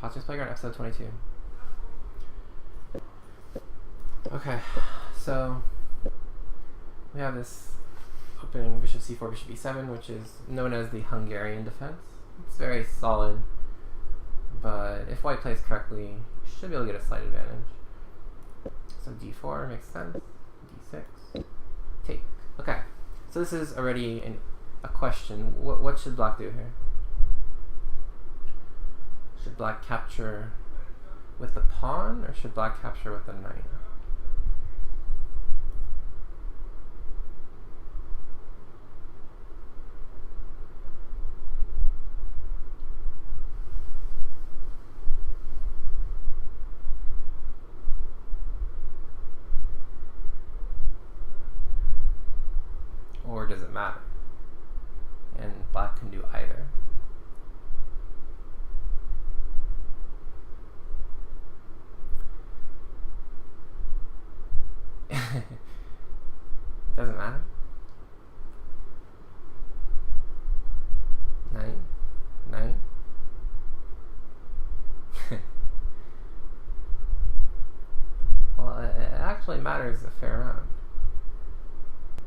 Patzer's Playground, episode 22. Okay, so we have this opening bishop c4, bishop e7, which is known as the Hungarian defense. It's very solid, but if white plays correctly, you should be able to get a slight advantage. So d4 makes sense, d6, take. Okay, so this is already a question. What should black do here? Should black capture with the pawn, or should black capture with the knight? Or does it matter? And black can do either. Doesn't matter. Knight. Well, it actually matters a fair amount.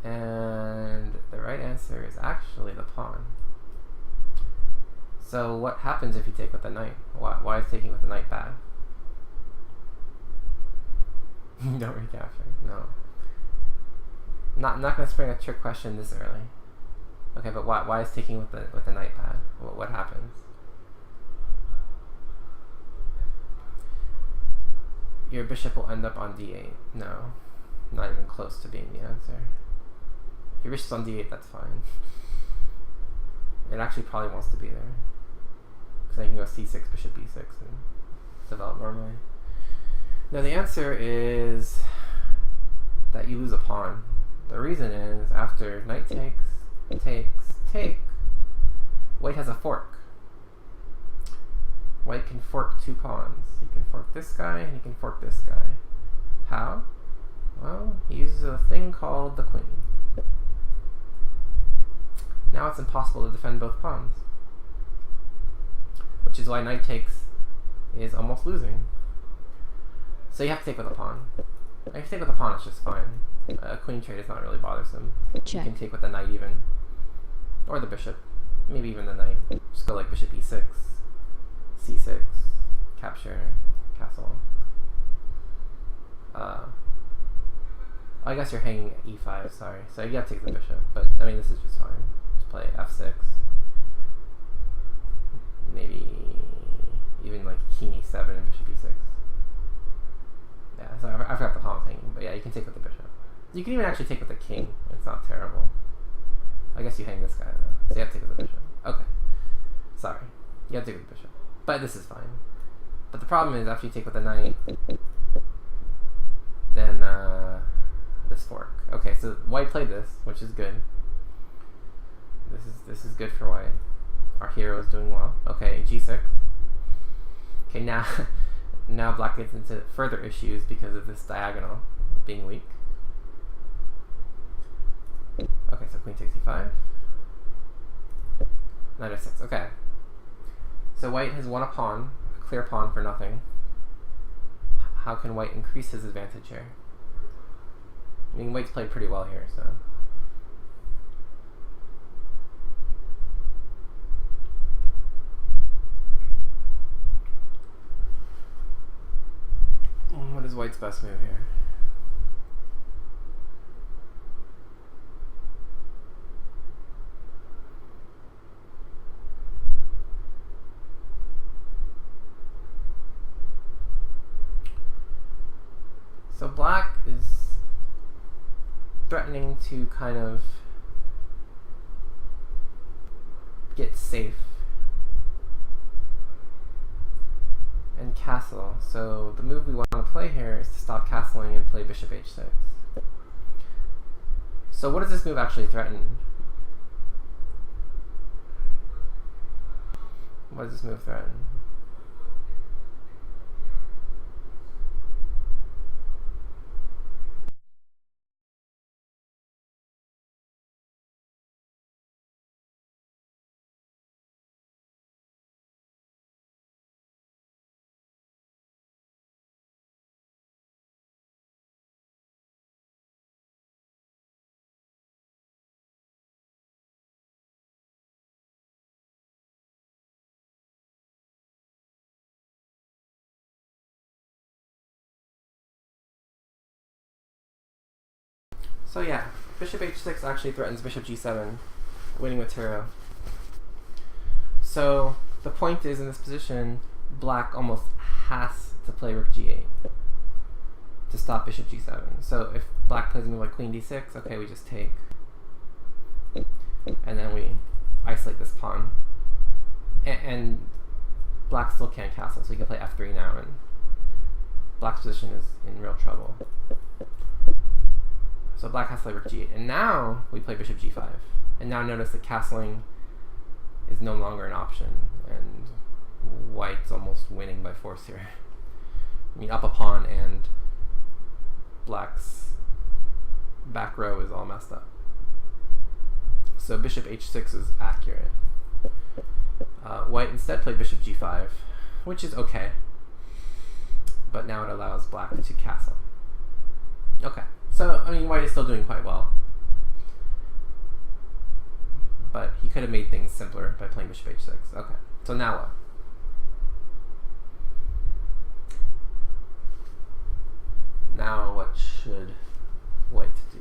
And the right answer is actually the pawn. So what happens if you take with the knight? Why is taking with the knight bad? Don't recapture. No. Not gonna spring a trick question this early. Okay, but why is taking with the knight bad? What happens? Your bishop will end up on d8. No, not even close to being the answer. If your bishop's on d8, that's fine. It actually probably wants to be there, because then you can go c6, bishop b6, and develop normally. No, the answer is that you lose a pawn. The reason is, after knight takes, take, white has a fork. White can fork two pawns. He can fork this guy, and he can fork this guy. How? Well, he uses a thing called the queen. Now it's impossible to defend both pawns, which is why knight takes is almost losing. So you have to take with a pawn. If you take with a pawn, it's just fine. A queen trade is not really bothersome. Check. You can take with the knight even, or the bishop, maybe even the knight. Just go like bishop e6, c6, capture, castle. I guess you're hanging at e5, sorry. So you have to take the bishop, but I mean this is just fine. Just play f6. Maybe even like king e7 and bishop e6. Yeah, so I forgot the pawn thing, but yeah, you can take with the bishop. You can even actually take with the king. It's not terrible. I guess you hang this guy though, so you have to take with the bishop. Okay, sorry, you have to take with the bishop, but this is fine. But the problem is after you take with the knight, then this fork. Okay, so white played this, which is good. This is good for white. Our hero is doing well. Okay, g6. Okay, now now black gets into further issues because of this diagonal being weak. Okay, so queen takes e5. Knight f6. Okay. So white has won a pawn, a clear pawn for nothing. How can white increase his advantage here? I mean, white's played pretty well here, so. What is white's best move here? So black is threatening to kind of get safe and castle. So the move we want to play here is to stop castling and play bishop h6. So what does this move actually threaten? What does this move threaten? So yeah, bishop h6 actually threatens bishop g7, winning material. So the point is, in this position, black almost has to play rook g8 to stop bishop g7. So if black plays a move like queen d6, okay, we just take. And then we isolate this pawn. And black still can't castle, so we can play f3 now, and black's position is in real trouble. So black has to play rook g8. And now we play bishop g5. And now notice that castling is no longer an option, and white's almost winning by force here. I mean, up a pawn, and black's back row is all messed up. So bishop h6 is accurate. White instead played bishop g5, which is okay, but now it allows black to castle. Okay, so I mean, white is still doing quite well, but he could have made things simpler by playing bishop h6. Okay, so now what? Now what should white do?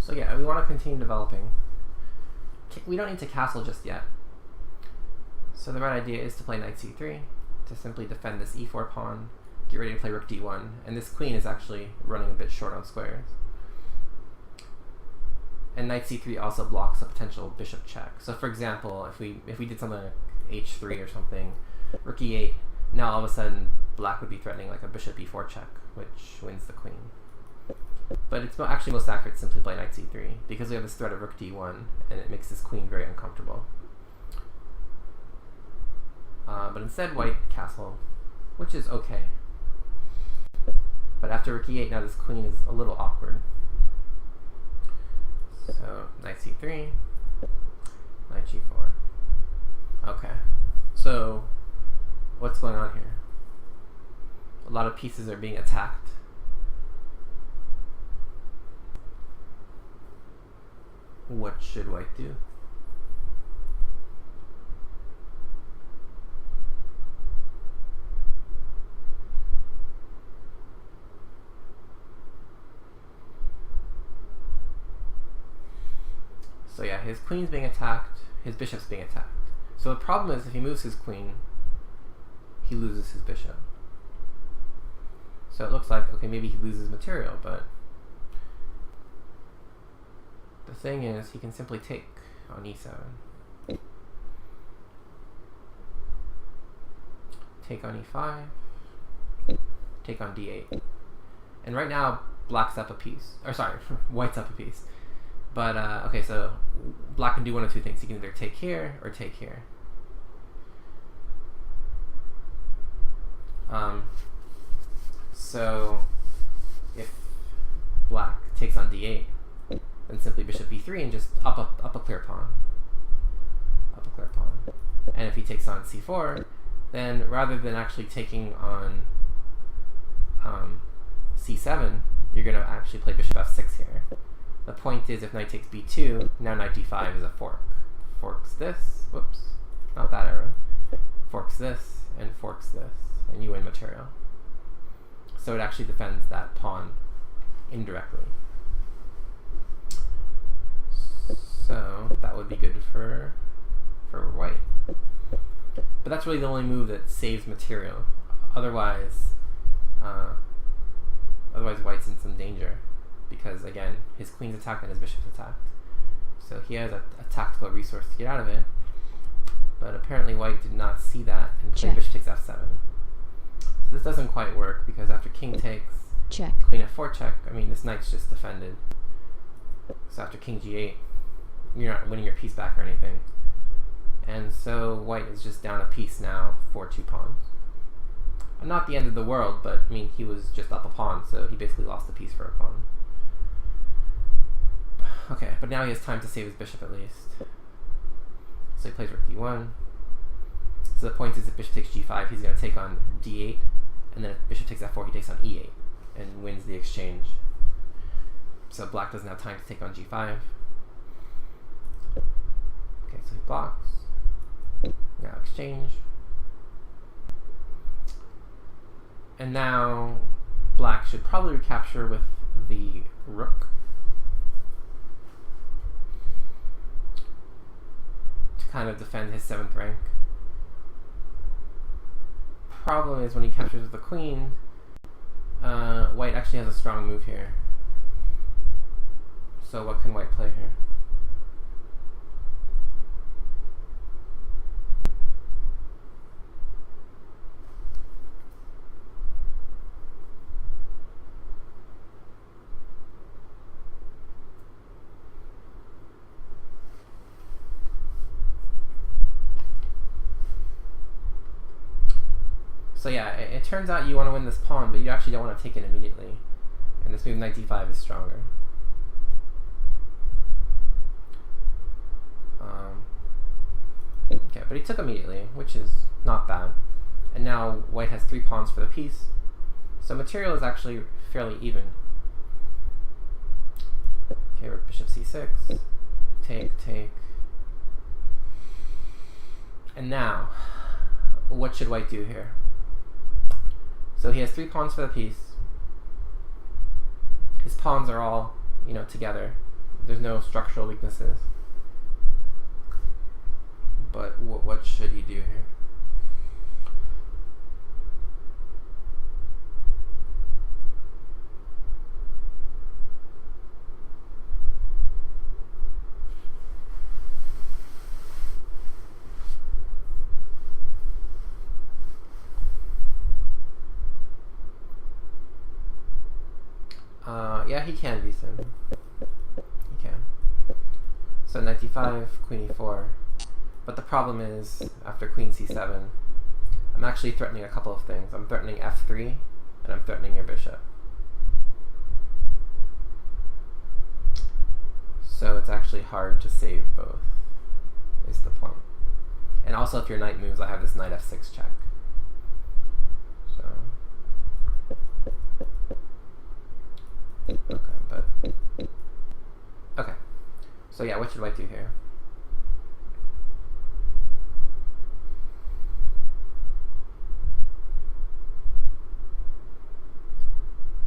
So yeah, we want to continue developing. We don't need to castle just yet. So the right idea is to play knight c3, to simply defend this e4 pawn, get ready to play rook d1, and this queen is actually running a bit short on squares. And knight c3 also blocks a potential bishop check. So for example, if we did something like h3 or something, rook e8, now all of a sudden black would be threatening like a bishop e4 check, which wins the queen. But it's actually most accurate to simply play knight c3, because we have this threat of rook d1, and it makes this queen very uncomfortable. But instead white castle, which is okay. But after rook e8, now this queen is a little awkward. So knight c3, knight g4. Okay, so what's going on here? A lot of pieces are being attacked. What should white do? So yeah, his queen's being attacked, his bishop's being attacked. So the problem is, if he moves his queen, he loses his bishop. So it looks like, okay, maybe he loses material, but the thing is, he can simply take on e7. Take on e5. Take on d8. And right now, black's up a piece. Or sorry, white's up a piece. But, okay, so black can do one of two things. He can either take here or take here. So if black takes on d8, then simply bishop b3 and just up a clear pawn. Up a clear pawn. And if he takes on c4, then rather than actually taking on c7, you're going to actually play bishop f6 here. The point is, if knight takes b2, now knight d5 is a fork. Forks this, whoops, not that arrow. Forks this, and forks this, and you win material. So it actually defends that pawn indirectly. So that would be good for white. But that's really the only move that saves material. Otherwise white's in some danger, because again, his queen's attacked and his bishop's attacked. So he has a tactical resource to get out of it. But apparently white did not see that and played bishop takes f7. So this doesn't quite work, because after king takes, check, queen f4 check, I mean, this knight's just defended. So after king g8, you're not winning your piece back or anything. And so white is just down a piece now for 2 pawns. Not the end of the world, but I mean, he was just up a pawn, so he basically lost a piece for a pawn. Okay, but now he has time to save his bishop at least. So he plays rook d1. So the point is, if bishop takes g5, he's going to take on d8, and then if bishop takes f4, he takes on e8 and wins the exchange. So black doesn't have time to take on g5. Okay, so he blocks. Now exchange. And now black should probably recapture with the rook to kind of defend his 7th rank. Problem is, when he captures with the queen, white actually has a strong move here. So what can white play here? So yeah, it turns out you want to win this pawn, but you actually don't want to take it immediately. And this move knight d5 is stronger. Okay, but he took immediately, which is not bad. And now white has 3 pawns for the piece. So material is actually fairly even. Okay, rook bishop c6. Take, take. And now, what should white do here? So he has 3 pawns for the piece. His pawns are all, together. There's no structural weaknesses. But what should he do here? Yeah, he can beat him. He can. So knight d5, queen e4. But the problem is, after queen c7, I'm actually threatening a couple of things. I'm threatening f3, and I'm threatening your bishop. So it's actually hard to save both, is the point. And also, if your knight moves, I have this knight f6 check. So... Okay. So yeah, what should white do here?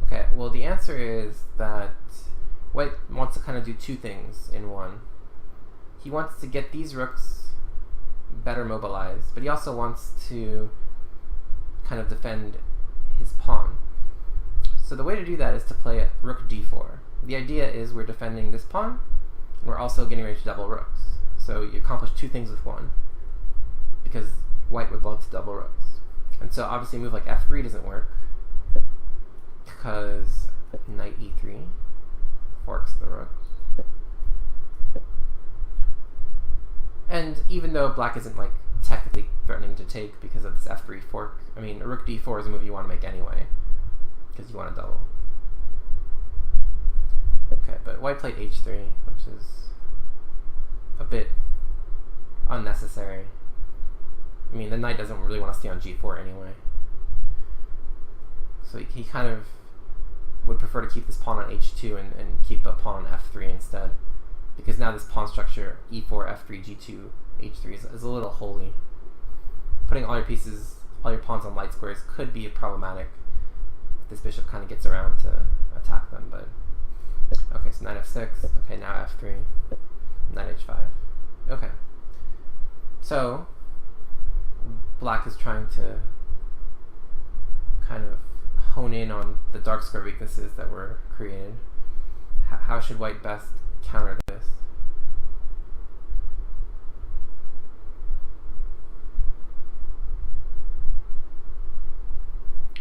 Okay, well the answer is that white wants to kind of do 2 things in one. He wants to get these rooks better mobilized, but he also wants to kind of defend his pawn. So the way to do that is to play rook d4. The idea is we're defending this pawn, and we're also getting ready to double rooks. So you accomplish 2 things with one, because white would love to double rooks. And so obviously a move like f3 doesn't work, because knight e3 forks the rooks. And even though black isn't technically threatening to take because of this f3 fork, I mean, rook d4 is a move you want to make anyway, because you want to double. Okay, but white played h3, which is a bit unnecessary. I mean, the knight doesn't really want to stay on g4 anyway. So he kind of would prefer to keep this pawn on h2 and keep a pawn on f3 instead. Because now this pawn structure, e4, f3, g2, h3 is a little holy. Putting all your pieces, all your pawns on light squares could be problematic. This bishop kind of gets around to attack them, but okay, so knight f6, okay, now f3, knight h5. Okay. So black is trying to kind of hone in on the dark square weaknesses that were created. How should white best counter this?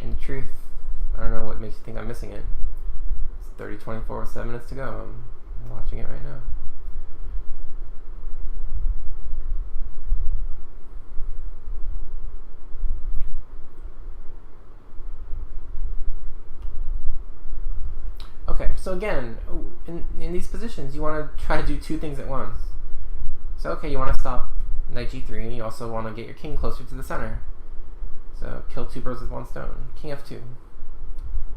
In the truth, I don't know what makes you think I'm missing it. It's 30:24 with 7 minutes to go. I'm watching it right now. Okay, so again, in these positions, you want to try to do 2 things at once. So okay, you want to stop knight g3, you also want to get your king closer to the center. So kill 2 birds with 1 stone. King f2.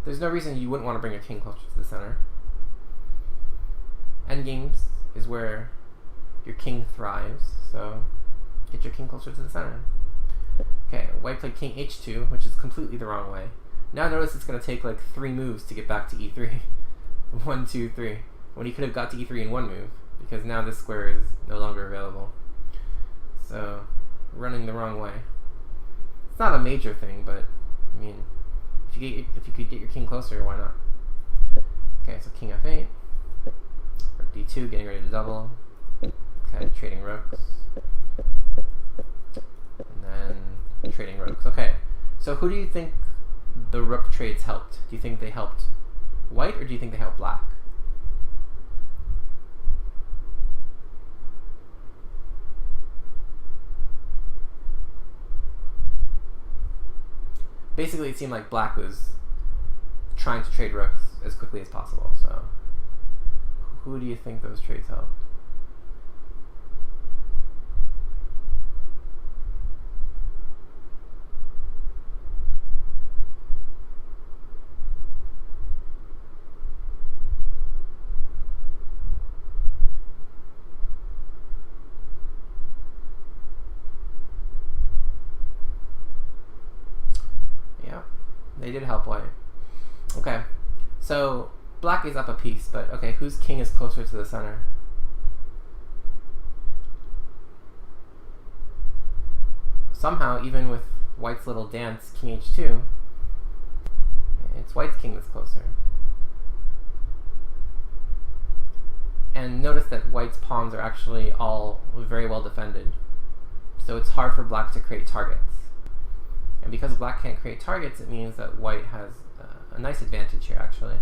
There's no reason you wouldn't want to bring your king closer to the center. Endgames is where your king thrives, so get your king closer to the center. Okay, white played king h2, which is completely the wrong way. Now notice it's going to take like 3 moves to get back to e3. 1, 2, 3. When he could have got to e3 in 1 move, because now this square is no longer available. So, running the wrong way. It's not a major thing, but I mean, if you could get your king closer, why not? Okay, so king f8, rook d2, getting ready to double. Okay, trading rooks, and then trading rooks. Okay, so who do you think the rook trades helped? Do you think they helped white, or do you think they helped black? Basically, it seemed like black was trying to trade rooks as quickly as possible, so who do you think those trades helped? They did help white. Okay, so black is up a piece, but okay, whose king is closer to the center? Somehow, even with white's little dance, king h2, it's white's king that's closer. And notice that white's pawns are actually all very well defended. So it's hard for black to create targets. And because black can't create targets, it means that white has a nice advantage here, actually.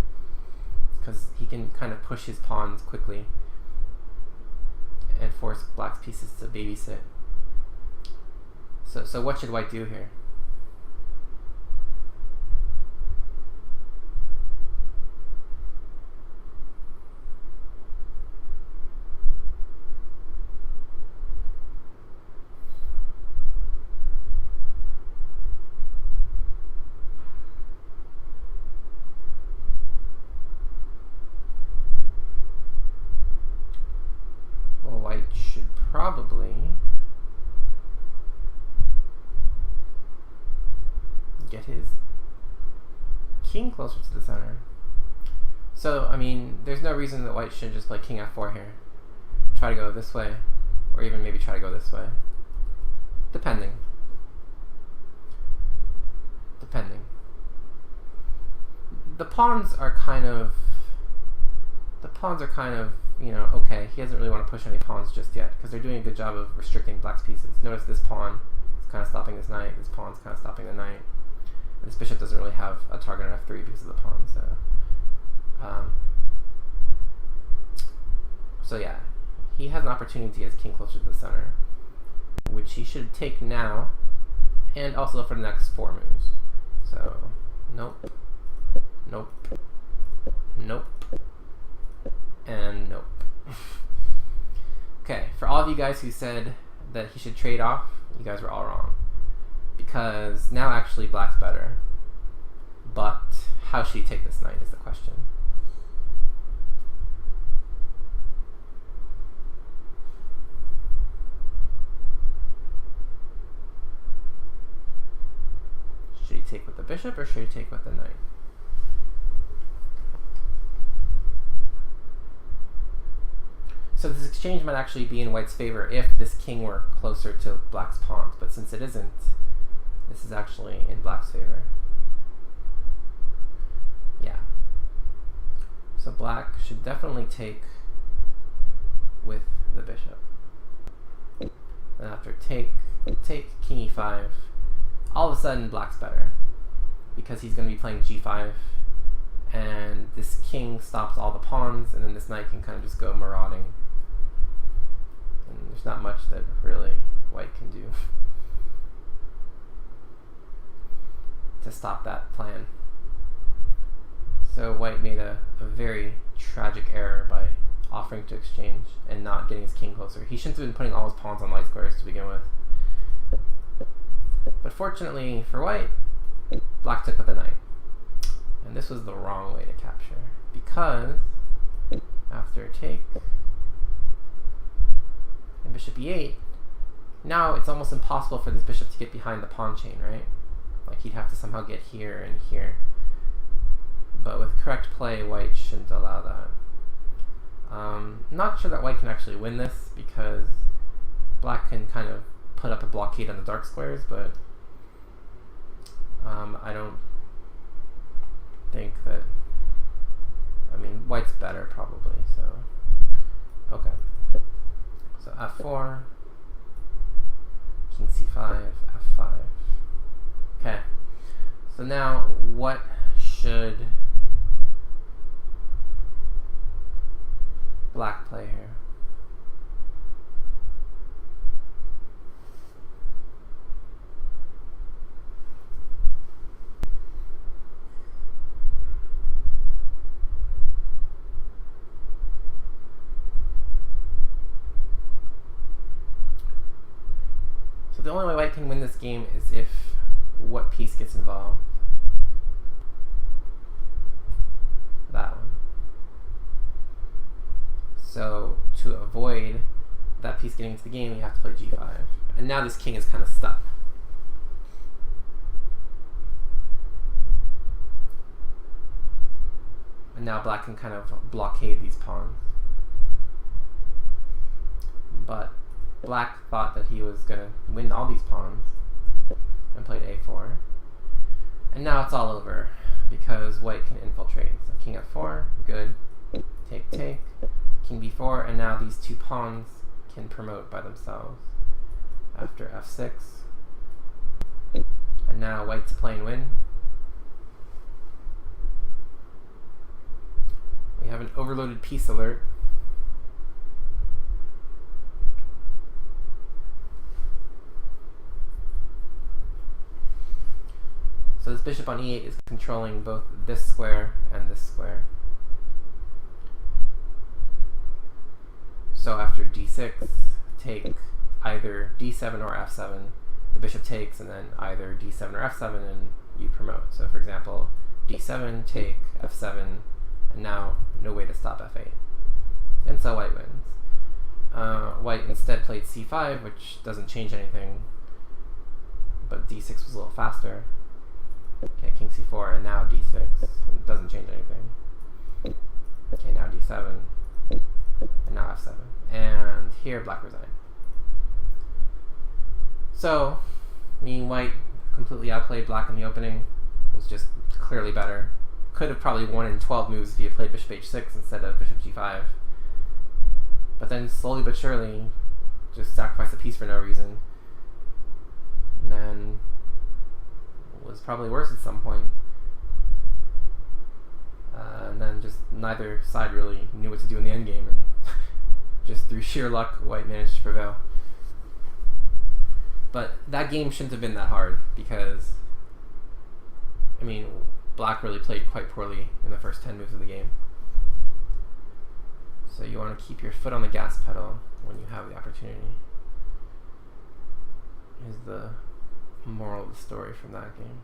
Because he can kind of push his pawns quickly and force black's pieces to babysit. So what should white do here? White should probably get his king closer to the center. So, I mean, there's no reason that white should just play king f4 here. Try to go this way, or even maybe try to go this way. Depending. The pawns are kind of, you know, okay. He doesn't really want to push any pawns just yet, because they're doing a good job of restricting black's pieces. Notice this pawn is kind of stopping this knight, this pawn's kind of stopping the knight. And this bishop doesn't really have a target on f3 because of the pawn, so yeah, he has an opportunity to get his king closer to the center, which he should take now, and also for the next 4 moves. So, nope, nope, nope, and nope. Okay, for all of you guys who said that he should trade off, you guys were all wrong. Because now actually black's better. But how should he take this knight is the question. Should he take with the bishop or should he take with the knight? So this exchange might actually be in white's favor if this king were closer to black's pawns, but since it isn't, this is actually in black's favor. Yeah. So black should definitely take with the bishop. And after take king e5, all of a sudden black's better, because he's going to be playing g5, and this king stops all the pawns, and then this knight can kind of just go marauding. And there's not much that really white can do to stop that plan. So white made a very tragic error by offering to exchange and not getting his king closer. He shouldn't have been putting all his pawns on light squares to begin with. But fortunately for white, black took with the knight. And this was the wrong way to capture, because after take and bishop e8, now it's almost impossible for this bishop to get behind the pawn chain, right? Like he'd have to somehow get here and here. But with correct play, white shouldn't allow that. Not sure that white can actually win this, because black can kind of put up a blockade on the dark squares, but I don't think that, I mean, white's better probably, so, okay. So f4, king c5, f5. Okay, so now what should black play here? So the only way white can win this game is if what piece gets involved? That one. So to avoid that piece getting into the game, you have to play g5. And now this king is kind of stuck. And now black can kind of blockade these pawns. But black thought that he was going to win all these pawns and played a4. And now it's all over, because white can infiltrate. So king f4, good. Take, take. King b4, and now these two pawns can promote by themselves after f6. And now white's playing win. We have an overloaded piece alert. So this bishop on e8 is controlling both this square and this square. So after d6, take either d7 or f7. The bishop takes, and then either d7 or f7, and you promote. So for example, d7, take, f7, and now no way to stop f8. And so white wins. White instead played c5, which doesn't change anything, but d6 was a little faster. Okay, king c4, and now d6. It doesn't change anything. Okay, now d7, and now f7. And here, black resigned. So, meaning white completely outplayed black in the opening, was just clearly better. Could have probably won in 12 moves if he had played bishop h6 instead of bishop g5. But then, slowly but surely, just sacrificed a piece for no reason. And then was probably worse at some point. And then just neither side really knew what to do in the endgame, and just through sheer luck, white managed to prevail. But that game shouldn't have been that hard, because, I mean, black really played quite poorly in the first 10 moves of the game. So you want to keep your foot on the gas pedal when you have the opportunity, is the moral of the story from that game.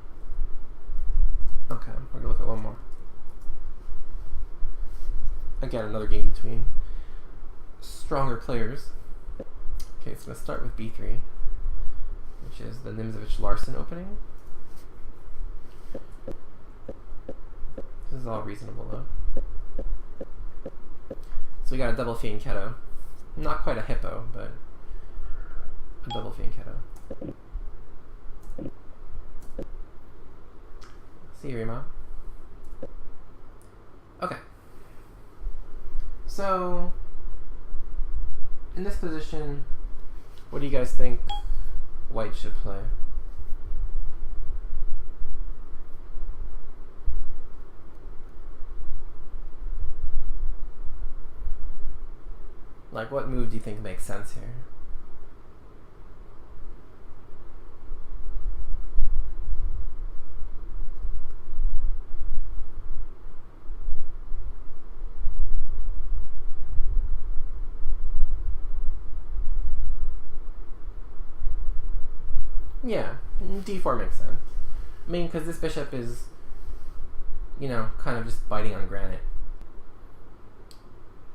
Okay, we're going to look at one more. Again, another game between stronger players. Okay, so let's start with b3, which is the Nimzovich-Larsen opening. This is all reasonable, though. So we got a double fianchetto. Not quite a hippo, but a double fianchetto. See, Rima. Okay. So, in this position, what do you guys think white should play? Like, what move do you think makes sense here? Yeah, d4 makes sense. I mean, because this bishop is, kind of just biting on granite.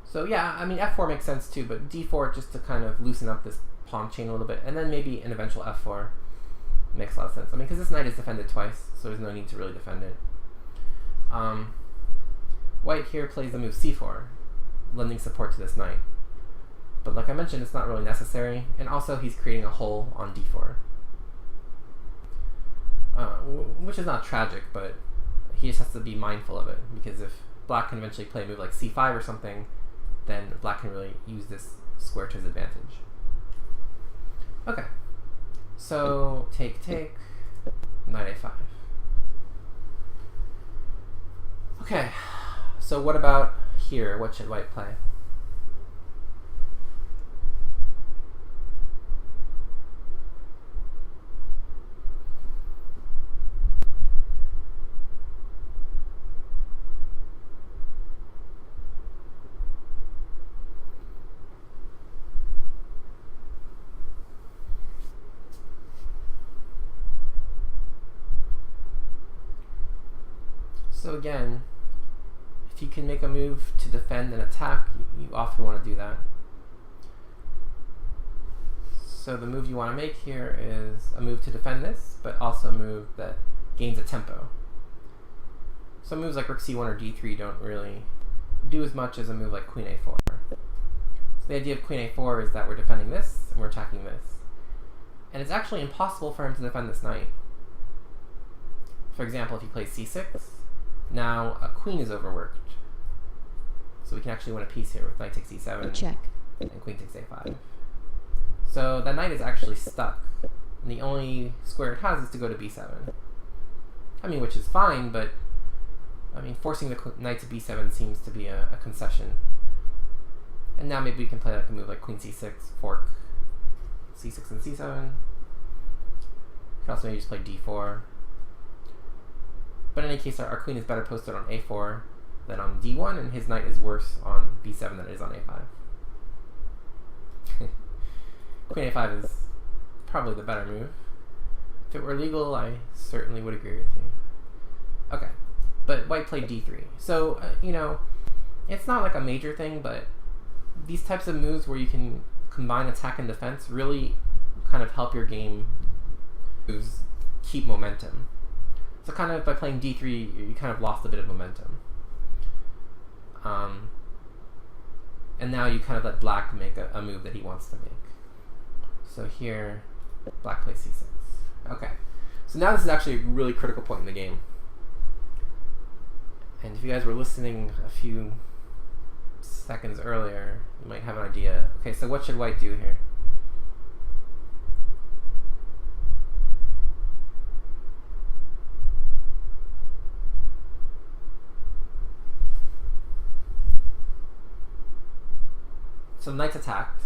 So yeah, I mean, f4 makes sense too, but d4 just to kind of loosen up this pawn chain a little bit, and then maybe an eventual f4 makes a lot of sense. I mean, because this knight is defended twice, so there's no need to really defend it. White here plays the move c4, lending support to this knight. But like I mentioned, it's not really necessary, and also he's creating a hole on d4. Which is not tragic, but he just has to be mindful of it, because if black can eventually play a move like c5 or something, then black can really use this square to his advantage. Okay, so take, knight a5. Okay, so what about here? What should white play? So again, if you can make a move to defend and attack, you often want to do that. So the move you want to make here is a move to defend this, but also a move that gains a tempo. So moves like rook c1 or d3 don't really do as much as a move like queen a4. So the idea of queen a4 is that we're defending this and we're attacking this. And it's actually impossible for him to defend this knight. For example, if he plays c6, now a queen is overworked. So we can actually win a piece here with knight takes e7 check and queen takes a5. So that knight is actually stuck, and the only square it has is to go to b7. I mean, which is fine, but I mean, forcing the knight to b7 seems to be a concession. And now maybe we can play like a move like queen c6, fork c6 and c7. You can also maybe just play d4. But in any case, our queen is better posted on a4 than on d1, and his knight is worse on b7 than it is on a5. Queen a5 is probably the better move. If it were legal, I certainly would agree with you. Okay, but white played d3. So, it's not like a major thing, but these types of moves where you can combine attack and defense really kind of help your game moves keep momentum. So kind of by playing d3, you kind of lost a bit of momentum. And now you kind of let black make a move that he wants to make. So here, black plays c6. Okay, so now this is actually a really critical point in the game. And if you guys were listening a few seconds earlier, you might have an idea. Okay, so what should white do here? So the knight's attacked.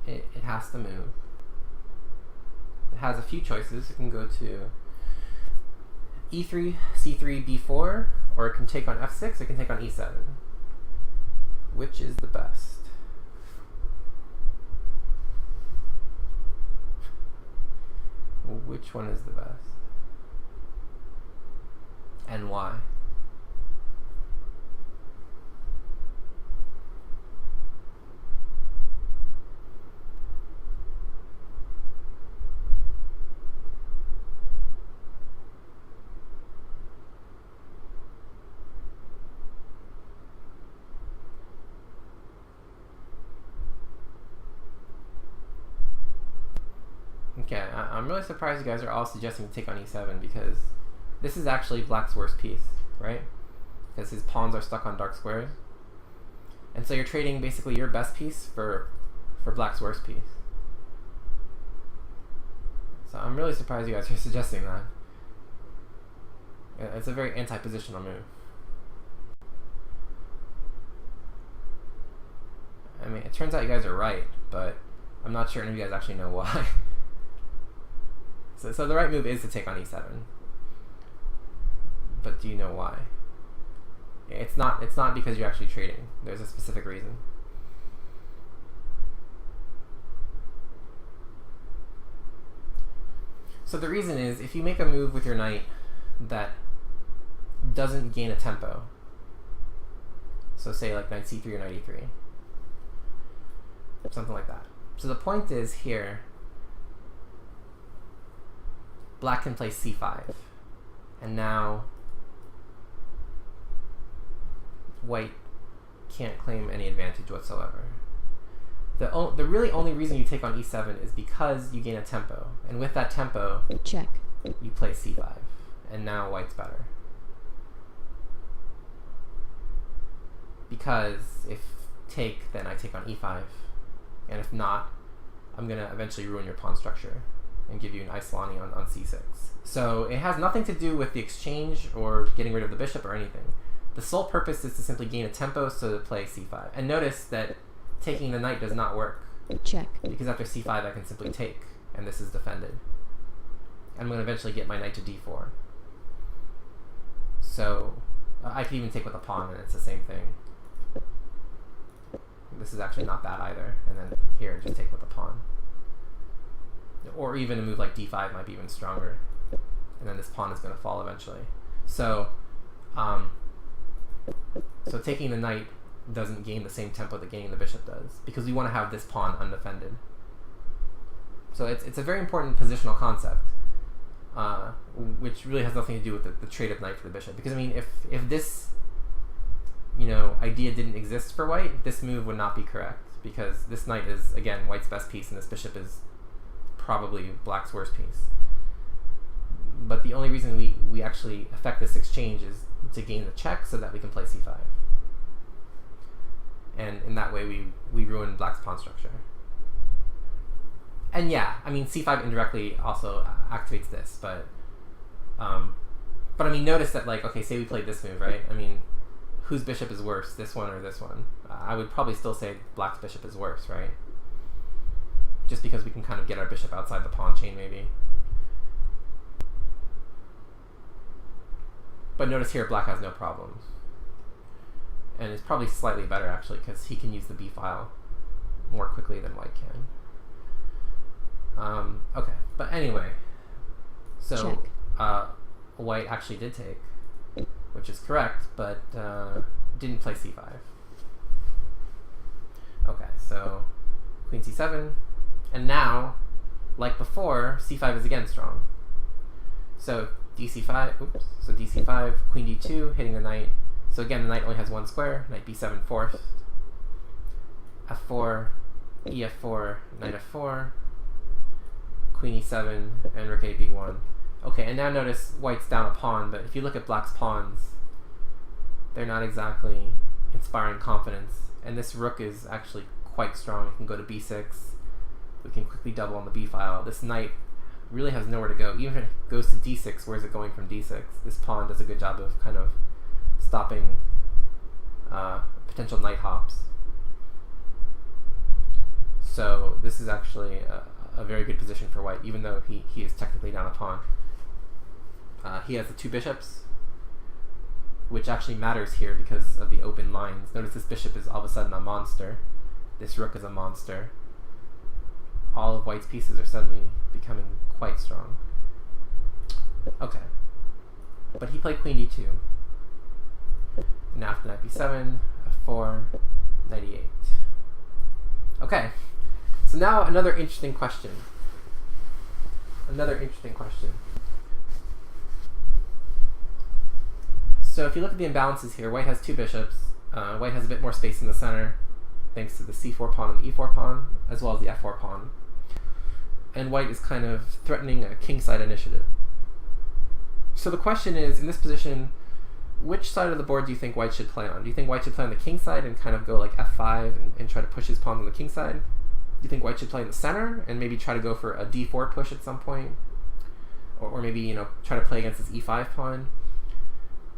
It has to move. It has a few choices. It can go to e3, c3, b4, or it can take on f6, it can take on e7. Which is the best? Which one is the best? And why? Okay, I'm really surprised you guys are all suggesting to take on e7, because this is actually black's worst piece, right? Because his pawns are stuck on dark squares. And so you're trading basically your best piece for black's worst piece. So I'm really surprised you guys are suggesting that. It's a very anti-positional move. I mean, it turns out you guys are right, but I'm not sure any of you guys actually know why. So the right move is to take on e7. But do you know why? It's not because you're actually trading. There's a specific reason. So the reason is, if you make a move with your knight that doesn't gain a tempo, so say like knight c3 or knight e3, something like that. So the point is here, black can play c5, and now white can't claim any advantage whatsoever. The really only reason you take on e7 is because you gain a tempo, and with that tempo, check, you play c5, and now white's better. Because if take, then I take on e5, and if not, I'm going to eventually ruin your pawn structure and give you an Isolani on c6. So it has nothing to do with the exchange or getting rid of the bishop or anything. The sole purpose is to simply gain a tempo so to play c5. And notice that taking the knight does not work. check, Because after c5 I can simply take, and this is defended. And I'm going to eventually get my knight to d4. So I could even take with a pawn and it's the same thing. This is actually not bad either. And then here, just take with a pawn. Or even a move like d5 might be even stronger. And then this pawn is going to fall eventually. So, so taking the knight doesn't gain the same tempo that gaining the bishop does, because we want to have this pawn undefended. So it's a very important positional concept, which really has nothing to do with the trade of knight for the bishop. Because I mean, if this idea didn't exist for white, this move would not be correct, because this knight is, again, white's best piece, and this bishop is probably black's worst piece. But the only reason we actually affect this exchange is to gain the check so that we can play c5. And in that way, we ruin black's pawn structure. And yeah, I mean, c5 indirectly also activates this, but I mean, notice that, like, okay, say we played this move, right? I mean, whose bishop is worse, this one or this one? I would probably still say black's bishop is worse, right? Just because we can kind of get our bishop outside the pawn chain, maybe. But notice here, black has no problems. And it's probably slightly better, actually, because he can use the b file more quickly than white can. Okay, but anyway. So, white actually did take, which is correct, but didn't play c5. Okay, so queen c7, and now, like before, c5 is again strong. So dc5, oops, so dc5, queen d2, hitting the knight. So again, the knight only has one square, knight b7 forced, f4, ef4, knight f4, queen e7, and rook a b1. Okay, and now notice white's down a pawn, but if you look at black's pawns, they're not exactly inspiring confidence. And this rook is actually quite strong. It can go to b6. We can quickly double on the b file. This knight really has nowhere to go. Even if it goes to d6, where is it going from d6? This pawn does a good job of kind of stopping potential knight hops. So this is actually a very good position for white, even though he is technically down a pawn. He has the two bishops, which actually matters here because of the open lines. Notice this bishop is all of a sudden a monster. This rook is a monster. All of white's pieces are suddenly becoming quite strong. Okay. But he played queen d2. And after knight b7, f4, knight e8. Okay. So now another interesting question. So if you look at the imbalances here, white has two bishops. White has a bit more space in the center, thanks to the c4 pawn and the e4 pawn, as well as the f4 pawn. And white is kind of threatening a kingside initiative. So the question is, in this position, which side of the board do you think white should play on? Do you think white should play on the king side and kind of go like f5 and try to push his pawn on the king side? Do you think white should play in the center and maybe try to go for a d4 push at some point? Or maybe, try to play against this e5 pawn?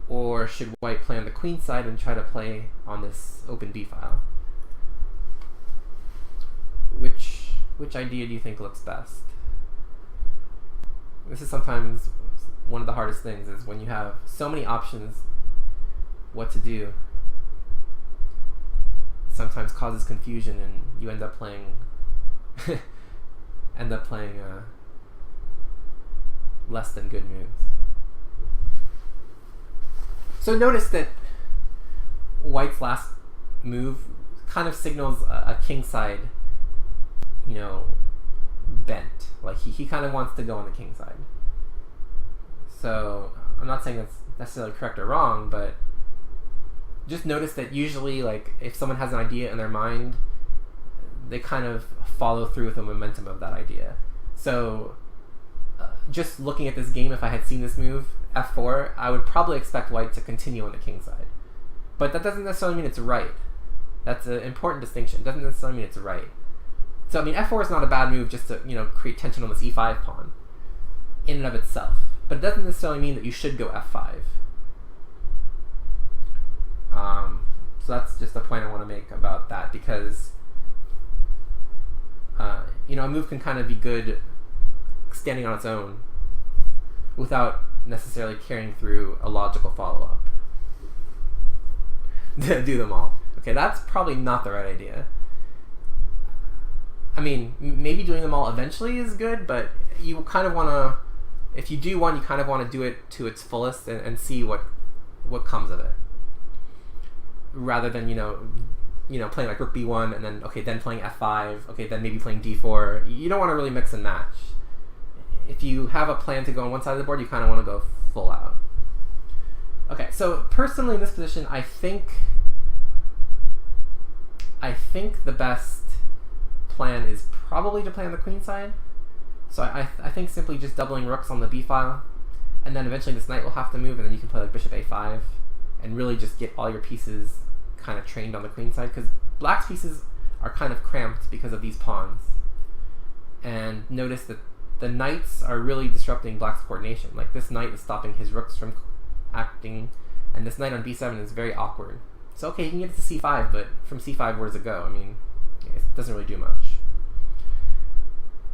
Or should white play on the queen side and try to play on this open b file? Which idea do you think looks best? This is sometimes one of the hardest things, is when you have so many options, what to do sometimes causes confusion, and you end up playing less than good moves. So notice that white's last move kind of signals a kingside, bent. Like he kind of wants to go on the king side. So I'm not saying that's necessarily correct or wrong, but just notice that usually, like, if someone has an idea in their mind, they kind of follow through with the momentum of that idea. So just looking at this game, if I had seen this move, f4, I would probably expect white to continue on the king side. But that doesn't necessarily mean it's right. That's an important distinction. It doesn't necessarily mean it's right. So, I mean, f4 is not a bad move just to, create tension on this e5 pawn in and of itself. But it doesn't necessarily mean that you should go f5. So that's just the point I want to make about that, because a move can kind of be good standing on its own without necessarily carrying through a logical follow-up. Do them all. Okay, that's probably not the right idea. I mean, maybe doing them all eventually is good, but you kind of want to, if you do one, you kind of want to do it to its fullest and see what comes of it, rather than playing like rook b1 and then then playing f5, then maybe playing d4. You don't want to really mix and match. If you have a plan to go on one side of the board, you kind of want to go full out. Okay, so personally in this position, I think the best plan is probably to play on the queen side. So I think simply just doubling rooks on the b file, and then eventually this knight will have to move, and then you can play like bishop a5, and really just get all your pieces kind of trained on the queen side, because black's pieces are kind of cramped because of these pawns. And notice that the knights are really disrupting black's coordination. Like, this knight is stopping his rooks from acting, and this knight on b7 is very awkward. So okay, you can get it to c5, but from c5, where does it go? I mean, it doesn't really do much.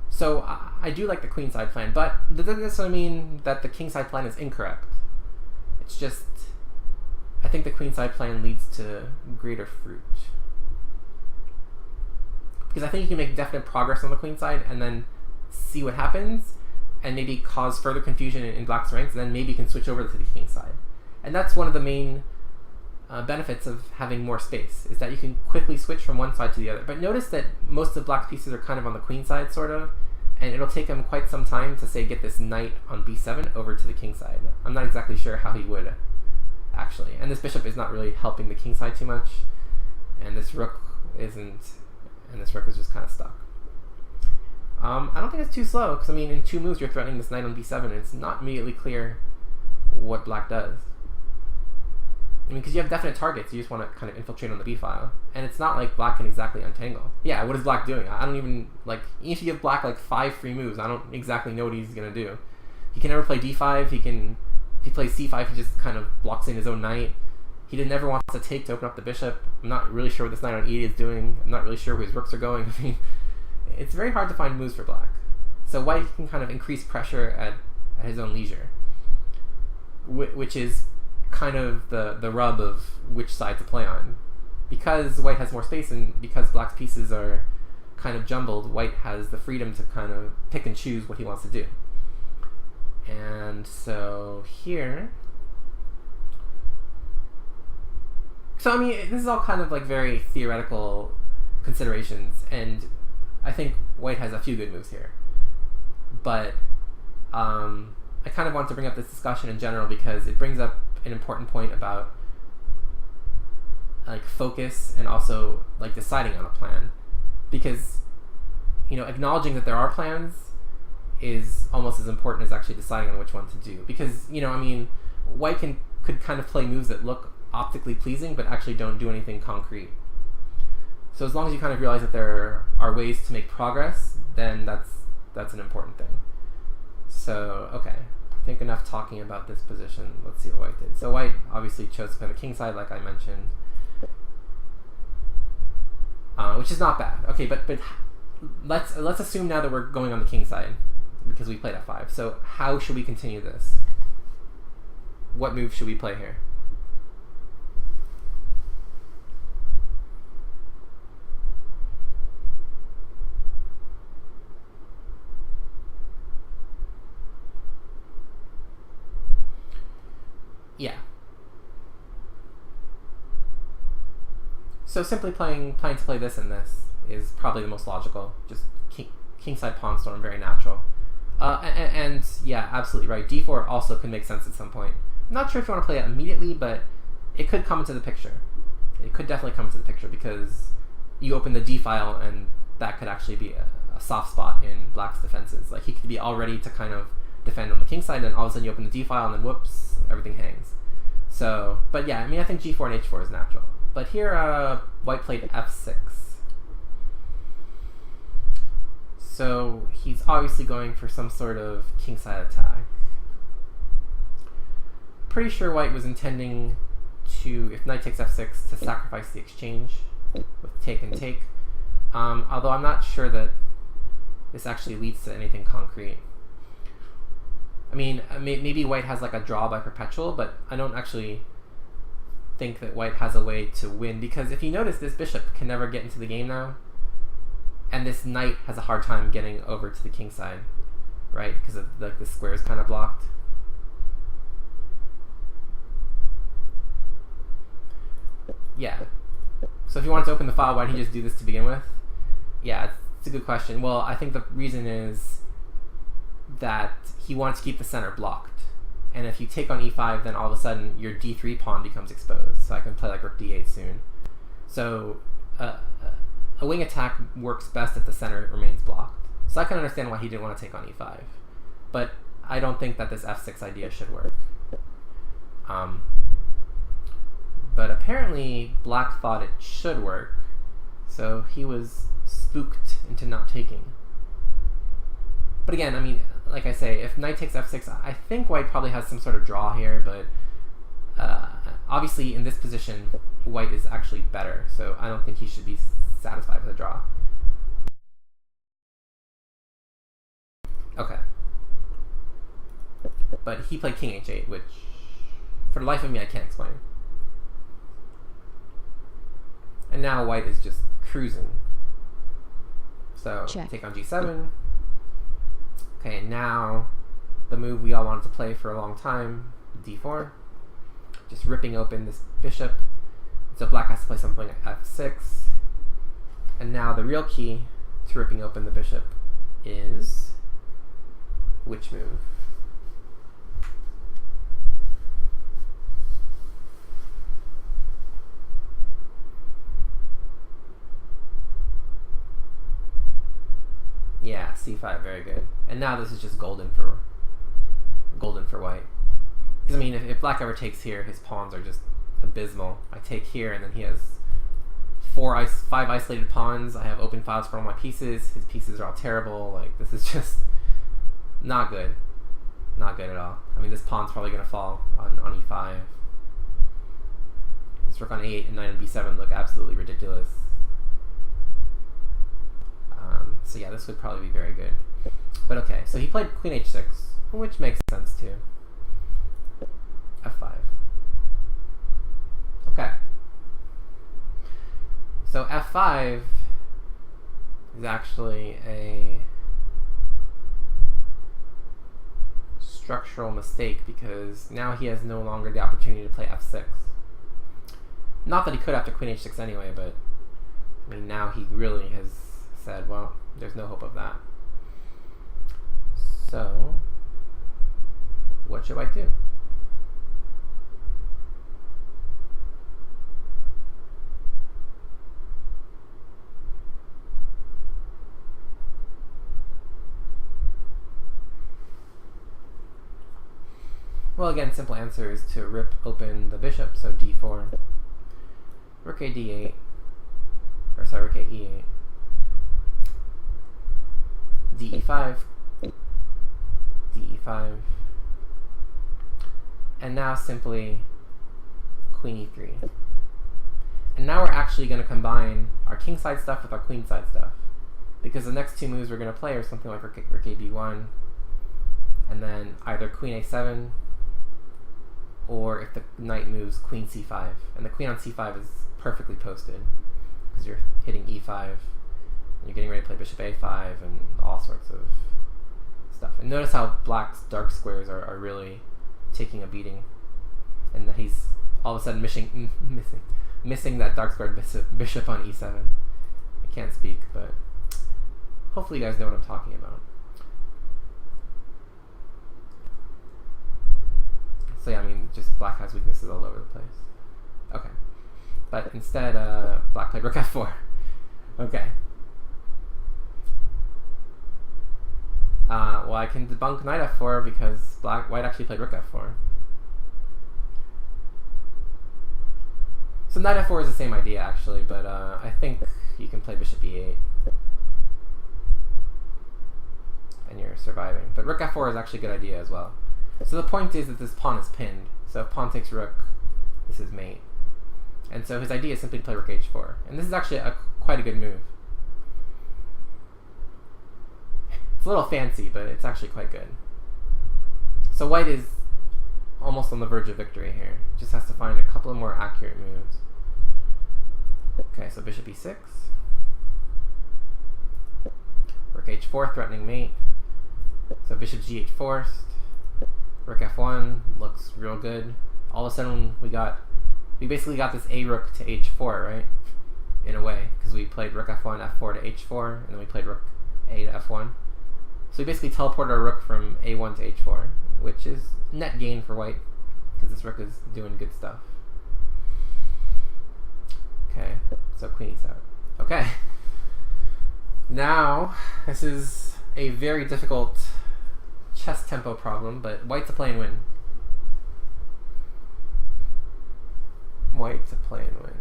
So I do like the queen side plan, but that doesn't necessarily mean that the king side plan is incorrect. It's just, I think the queen side plan leads to greater fruit. Because I think you can make definite progress on the queen side and then see what happens and maybe cause further confusion in black's ranks, and then maybe you can switch over to the king side. And that's one of the main benefits of having more space, is that you can quickly switch from one side to the other. But notice that most of black's pieces are kind of on the queen side, sort of, and it'll take him quite some time to, say, get this knight on b7 over to the king side. I'm not exactly sure how he would, actually. And this bishop is not really helping the king side too much, and this rook isn't, and this rook is just kind of stuck. I don't think it's too slow, because, I mean, in 2 moves you're threatening this knight on b7, and it's not immediately clear what black does. I mean, because you have definite targets, you just want to kind of infiltrate on the b file. And it's not like black can exactly untangle. Yeah, what is black doing? I don't even, like, even if you give black, like, 5 free moves, I don't exactly know what he's going to do. He can never play d5, if he plays c5, he just kind of blocks in his own knight. He never wants to take to open up the bishop. I'm not really sure what this knight on e is doing. I'm not really sure where his rooks are going. I mean, it's very hard to find moves for black. So white can kind of increase pressure at his own leisure, which is kind of the rub of which side to play on. Because white has more space and because black's pieces are kind of jumbled, white has the freedom to kind of pick and choose what he wants to do. And so here, so I mean, this is all kind of like very theoretical considerations, and I think white has a few good moves here. But I kind of want to bring up this discussion in general because it brings up an important point about like focus and also like deciding on a plan, because acknowledging that there are plans is almost as important as actually deciding on which one to do, because I mean, white could kind of play moves that look optically pleasing but actually don't do anything concrete. So as long as you kind of realize that there are ways to make progress, then that's an important thing. So okay, I think enough talking about this position. Let's see what white did. So white obviously chose to play on the king side, like I mentioned, which is not bad. Okay, but let's assume now that we're going on the king side because we played f5. So how should we continue this? What move should we play here? So simply planning to play this and this is probably the most logical. Just kingside pawn storm, very natural. And yeah, absolutely right. D4 also could make sense at some point. I'm not sure if you want to play it immediately, but it could come into the picture. It could definitely come into the picture because you open the D file and that could actually be a soft spot in Black's defenses. Like he could be all ready to kind of defend on the king side, and all of a sudden you open the D file and then whoops, everything hangs. So, but yeah, I mean, I think G4 and H4 is natural. But here, White played F6. So he's obviously going for some sort of kingside attack. Pretty sure White was intending to, if knight takes F6, to sacrifice the exchange with take and take. Although I'm not sure that this actually leads to anything concrete. I mean, maybe White has like a draw by perpetual, but I don't actually think that White has a way to win, because if you notice, this bishop can never get into the game now, and this knight has a hard time getting over to the king side, right? Because like the square is kind of blocked. Yeah. So if you wanted to open the file, why didn't he just do this to begin with? Yeah, it's a good question. Well, I think the reason is that he wants to keep the center blocked. And if you take on e5, then all of a sudden your d3 pawn becomes exposed. So I can play like rook d8 soon. So a wing attack works best if the center remains blocked. So I can understand why he didn't want to take on e5. But I don't think that this f6 idea should work. But apparently Black thought it should work. So he was spooked into not taking. But again, I mean, like I say, if knight takes f6, I think White probably has some sort of draw here, but obviously in this position, White is actually better, so I don't think he should be satisfied with a draw. Okay. But he played king h8, which, for the life of me, I can't explain. And now White is just cruising. So, check. Take on g7. Okay, now the move we all wanted to play for a long time, d4. Just ripping open this bishop. So Black has to play something at f6. And now the real key to ripping open the bishop is which move? Yeah, c5, very good. And now this is just golden for White. Because I mean, if Black ever takes here, his pawns are just abysmal. I take here, and then he has 5 isolated pawns. I have open files for all my pieces. His pieces are all terrible. Like, this is just not good. Not good at all. I mean, this pawn's probably going to fall on e5. This rook on a8 and knight on b7 look absolutely ridiculous. So yeah, this would probably be very good. But okay, so he played queen h6, which makes sense too. f5. Okay. So f5 is actually a structural mistake, because now he has no longer the opportunity to play f6. Not that he could after queen h6 anyway, but I mean, now he really has said, well, there's no hope of that. So, what should I do? Well, again, simple answer is to rip open the bishop, so d4, rook a d8, or sorry, rook a e8, d5, d5, and now simply queen e3. And now we're actually going to combine our kingside stuff with our queenside stuff, because the next two moves we're going to play are something like rook a b1, and then either queen a7, or if the knight moves, queen c5. And the queen on c5 is perfectly posted, because you're hitting e5, and you're getting ready to play bishop a5, and all sorts of stuff. And notice how Black's dark squares are really taking a beating, and that he's all of a sudden missing that dark squared bishop on e7. I can't speak, but hopefully you guys know what I'm talking about. So yeah, I mean, just black has weaknesses all over the place. Okay. But instead, black played rook f4. Okay. Well, I can debunk knight f4 because white actually played rook f4. So knight f4 is the same idea actually, but I think you can play bishop e8. And you're surviving. But rook f4 is actually a good idea as well. So the point is that this pawn is pinned. So if pawn takes rook, this is mate. And so his idea is simply to play rook h4. And this is actually quite a good move. It's a little fancy, but it's actually quite good. So white is almost on the verge of victory here. Just has to find a couple of more accurate moves. Okay, so bishop e6. Rook h4, threatening mate. So bishop g8 forced. Rook f1 looks real good. All of a sudden we basically got this a rook to h4, right? In a way, because we played rook f1, f4 to h4, and then we played rook a to f1. So we basically teleported our rook from a1 to h4, which is net gain for white, because this rook is doing good stuff. Okay, so queen e7. Okay. Now, this is a very difficult chess tempo problem, but white to play and win. White to play and win.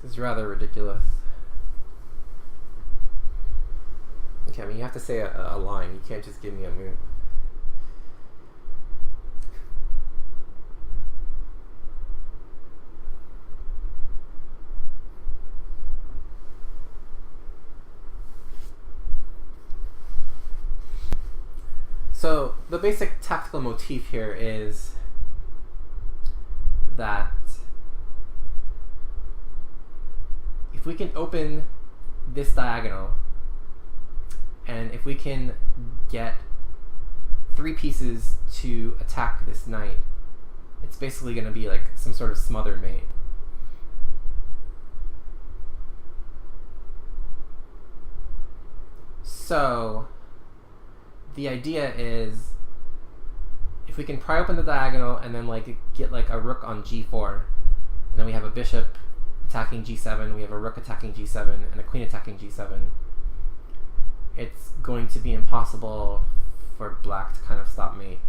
This is rather ridiculous. Okay, I mean, you have to say a line. You can't just give me a move. So the basic tactical motif here is that if we can open this diagonal, and if we can get 3 pieces to attack this knight, it's basically going to be like some sort of smother mate. So the idea is if we can pry open the diagonal and then like get like a rook on g4, and then we have a bishop attacking g7, we have a rook attacking g7, and a queen attacking g7, it's going to be impossible for black to kind of stop mate.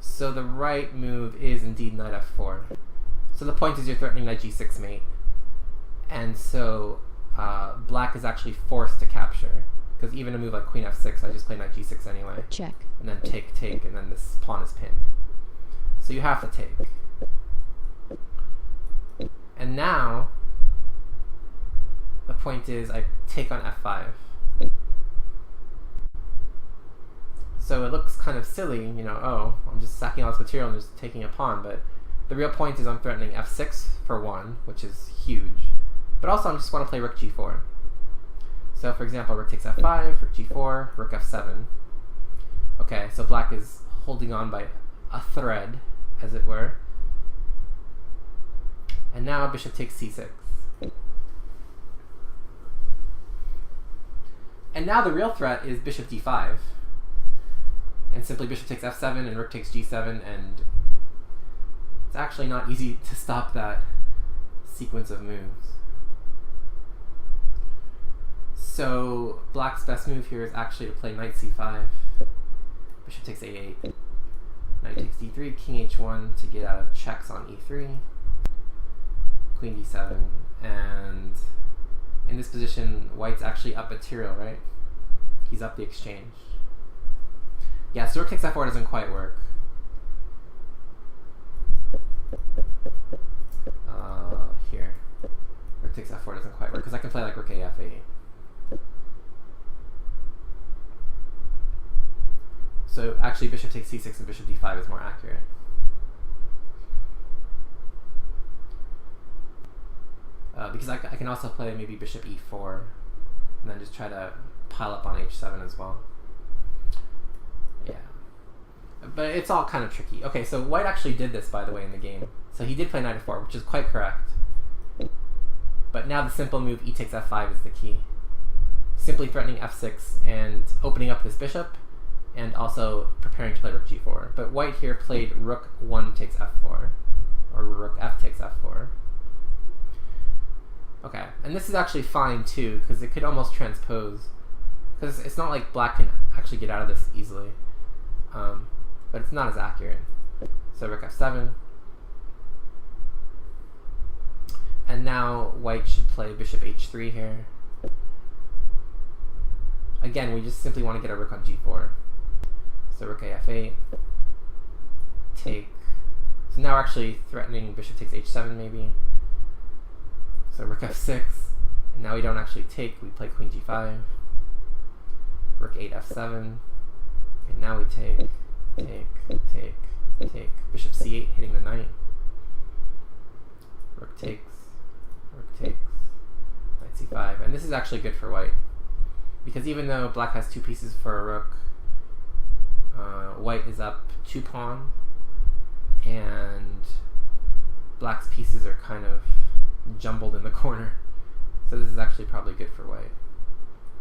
So the right move is indeed knight f4. So the point is you're threatening knight g6 mate. And so black is actually forced to capture. Because even a move like queen f6, I just play knight g6 anyway. Check. And then take, and then this pawn is pinned. So you have to take. And now, the point is I take on f5. So it looks kind of silly, you know, oh, I'm just sacking all this material and just taking a pawn, but the real point is I'm threatening f6 for 1, which is huge. But also I just want to play rook g4. So for example, rook takes f5, rook g4, rook f7. Okay, so black is holding on by a thread, as it were. And now bishop takes c6. And now the real threat is bishop d5. And simply bishop takes f7 and rook takes g7, and it's actually not easy to stop that sequence of moves. So black's best move here is actually to play knight c5. Bishop takes a8. Knight takes d3, king h1 to get out of checks on e3. Queen d7, and in this position, white's actually up material, right? He's up the exchange. Yeah, so rook takes f4 doesn't quite work. Here. takes f4 doesn't quite work, because I can play like rook a f8. So actually bishop takes c6 and bishop d5 is more accurate. Because I can also play maybe bishop e4 and then just try to pile up on h7 as well. Yeah. But it's all kind of tricky. Okay, so white actually did this, by the way, in the game. So he did play knight f4, which is quite correct. But now the simple move e takes f5 is the key. Simply threatening f6 and opening up this bishop, and also preparing to play rook g4. But white here played rook 1 takes f4, or rook f takes f4. Okay, and this is actually fine too, because it could almost transpose. Because it's not like black can actually get out of this easily. But it's not as accurate. So rook f7. And now white should play bishop h3 here. Again, we just simply want to get a rook on g4. So rook a f8. Take. So now we're actually threatening bishop takes h7 maybe. So rook f6, and now we don't actually take, we play queen g5, rook 8 f7, and now we take, bishop c8 hitting the knight, rook takes, knight c5, and this is actually good for white, because even though black has 2 pieces for a rook, white is up 2 pawns, and black's pieces are kind of jumbled in the corner. So this is actually probably good for white.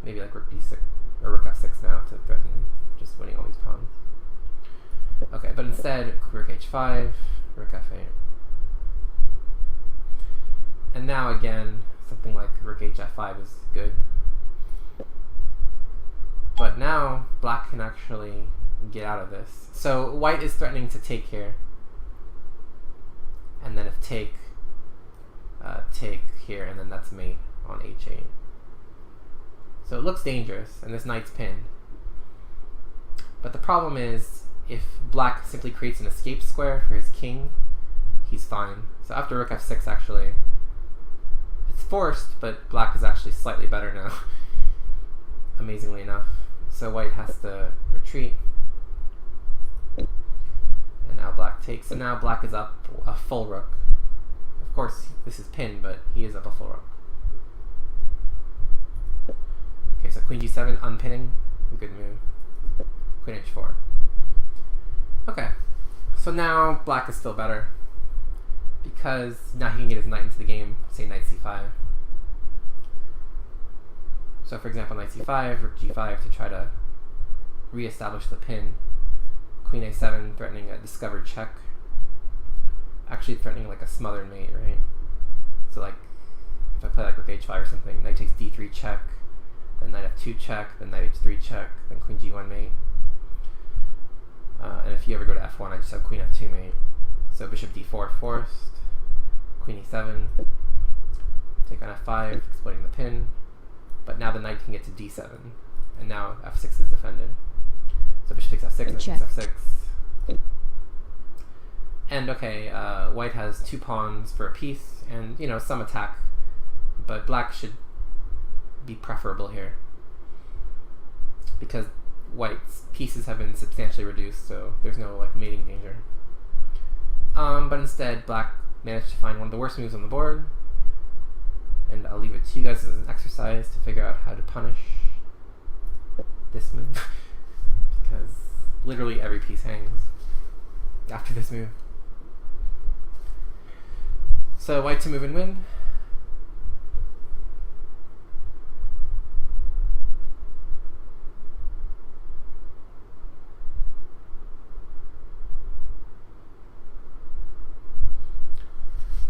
Maybe like rook d6 or rook f6 now to threaten just winning all these pawns. Okay, but instead rook h5, rook f8. And now again, something like rook hf5 is good. But now black can actually get out of this. So white is threatening to take here. And then if take here, and then that's mate on h8. So it looks dangerous, and this knight's pinned. But the problem is, if black simply creates an escape square for his king, he's fine. So after rook f6, actually, it's forced, but black is actually slightly better now, amazingly enough. So white has to retreat. And now black takes, and now black is up a full rook. Of course, this is pinned, but he is up a full rook. Okay, so queen g7, unpinning, good move. Queen h4. Okay, so now black is still better, because now he can get his knight into the game, say knight c5. So for example, knight c5, rook g5 to try to re-establish the pin. Queen a7, threatening a discovered check. Actually threatening like a smothered mate, right? So like, if I play like rook h5 or something, knight takes d3 check, then knight f2 check, then knight h3 check, then queen g1 mate. And if you ever go to f1, I just have queen f2 mate. So bishop d4 forced, queen e7, take on f5, exploiting the pin. But now the knight can get to d7, and now f6 is defended. So bishop takes f6, and takes f6. And okay, white has 2 pawns for a piece, and you know, some attack, but black should be preferable here because white's pieces have been substantially reduced, so there's no like mating danger. But instead, black managed to find one of the worst moves on the board, and I'll leave it to you guys as an exercise to figure out how to punish this move because literally every piece hangs after this move. So white to move and win.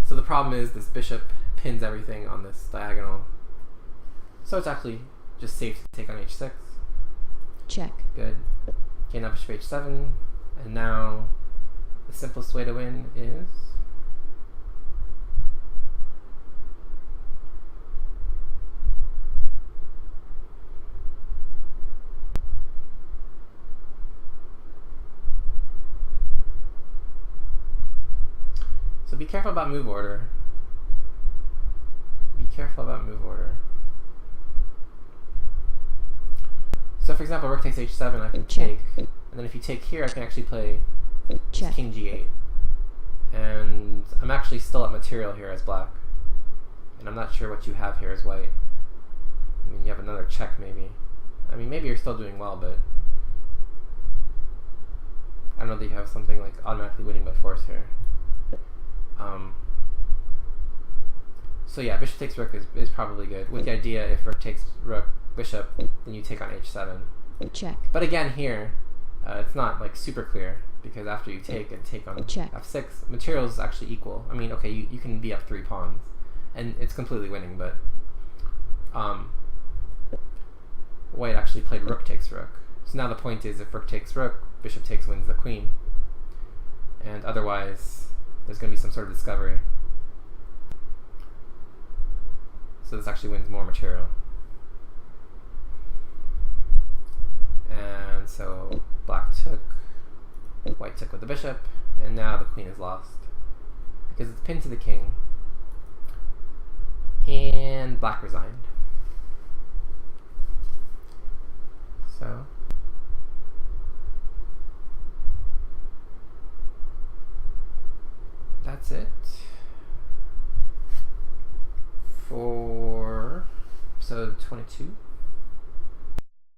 So the problem is this bishop pins everything on this diagonal. So it's actually just safe to take on h6. Check. Good. Okay, now bishop h7. And now the simplest way to win is so be careful about move order. Be careful about move order. So for example, rook takes h7, I can Check. take, and then if you take here, I can actually play Check. king g8. And I'm actually still at material here as black. And I'm not sure what you have here as white. I mean, you have another check maybe. I mean, maybe you're still doing well, but I don't know that you have something like automatically winning by force here. So yeah, bishop takes rook is probably good. With the idea, if rook takes rook, bishop, then you take on h7. Check. But again here, it's not like super clear, because after you take and take on Check. f6, material is actually equal. I mean, okay, you can be up 3 pawns, and it's completely winning, but white actually played rook takes rook. So now the point is, if rook takes rook, bishop takes wins the queen. And otherwise, there's going to be some sort of discovery. So this actually wins more material. And so black took, white took with the bishop, and now the queen is lost because it's pinned to the king. And black resigned. So that's it for episode 22.